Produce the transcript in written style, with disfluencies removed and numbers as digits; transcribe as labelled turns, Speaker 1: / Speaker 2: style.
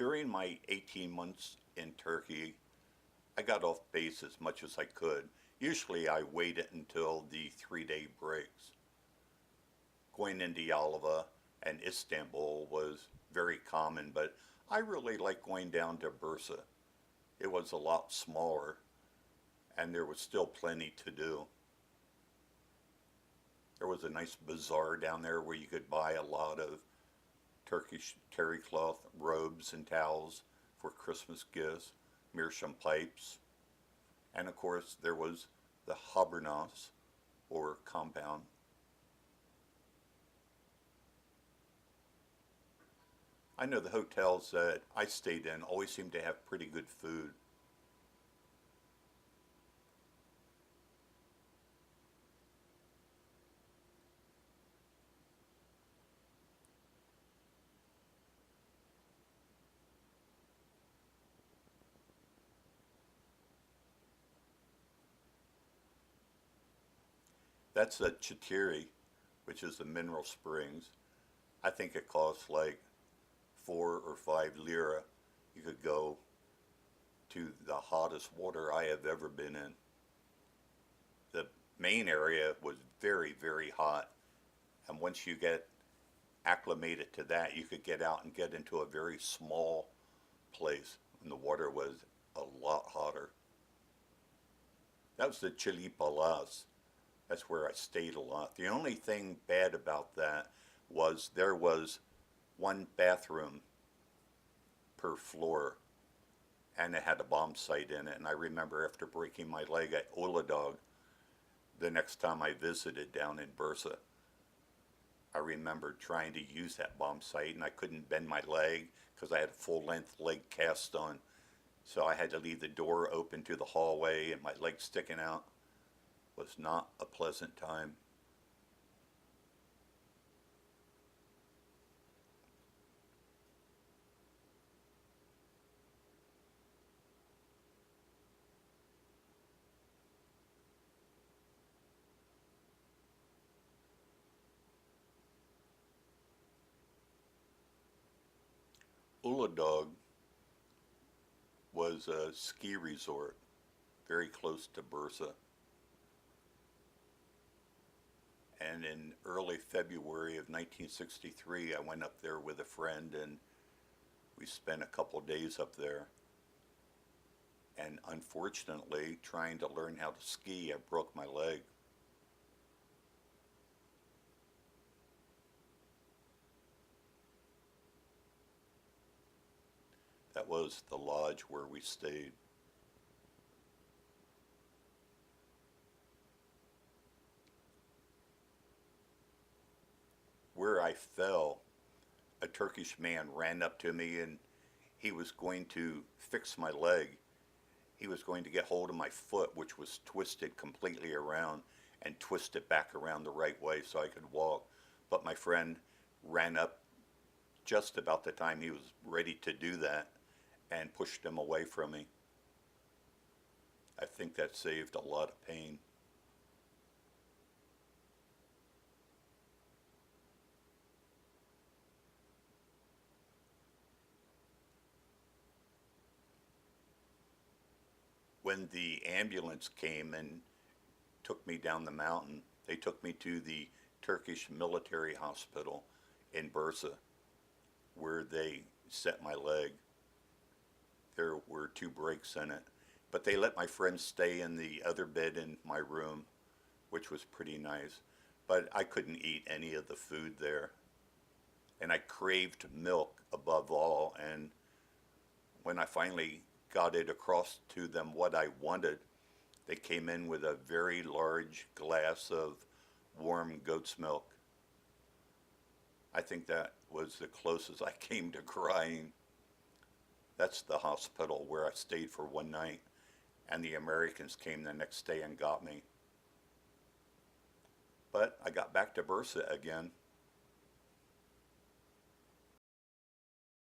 Speaker 1: During my 18 months in Turkey, I got off base as much as I could. Usually I waited until the 3 day breaks. Going into Yalova and Istanbul was very common, but I really liked going down to Bursa. It was a lot smaller and there was still plenty to do. There was a nice bazaar down there where you could buy a lot of Turkish terry cloth robes and towels for Christmas gifts, meerschaum pipes, and of course there was the Habernas or compound. I know the hotels that I stayed in always seemed to have pretty good food. That's a Chitiri, which is the mineral springs. I think it costs like 4 or 5 lira. You could go to the hottest water I have ever been in. The main area was very, very hot. And once you get acclimated to that, you could get out and get into a very small place. And the water was a lot hotter. That was the Chili Palace. That's where I stayed a lot. The only thing bad about that was there was one bathroom per floor and it had a bomb site in it. And I remember after breaking my leg at Ulu Dag, the next time I visited down in Bursa, I remember trying to use that bomb site and I couldn't bend my leg because I had a full length leg cast on. So I had to leave the door open to the hallway and my leg sticking out. Was not a pleasant time. Ulu Dag was a ski resort very close to Bursa. And in early February of 1963, I went up there with a friend and we spent a couple days up there. And unfortunately, trying to learn how to ski, I broke my leg. That was the lodge where we stayed. Where I fell, a Turkish man ran up to me and he was going to fix my leg. He was going to get hold of my foot, which was twisted completely around, and twist it back around the right way so I could walk. But my friend ran up just about the time he was ready to do that and pushed him away from me. I think that saved a lot of pain. When the ambulance came and took me down the mountain, they took me to the Turkish military hospital in Bursa, where they set my leg. There were 2 breaks in it, but they let my friend stay in the other bed in my room, which was pretty nice. But I couldn't eat any of the food there, and I craved milk above all. And when I finally got it across to them what I wanted, they came in with a very large glass of warm goat's milk. I think that was the closest I came to crying. That's the hospital where I stayed for one night, and the Americans came the next day and got me. But I got back to Bursa again.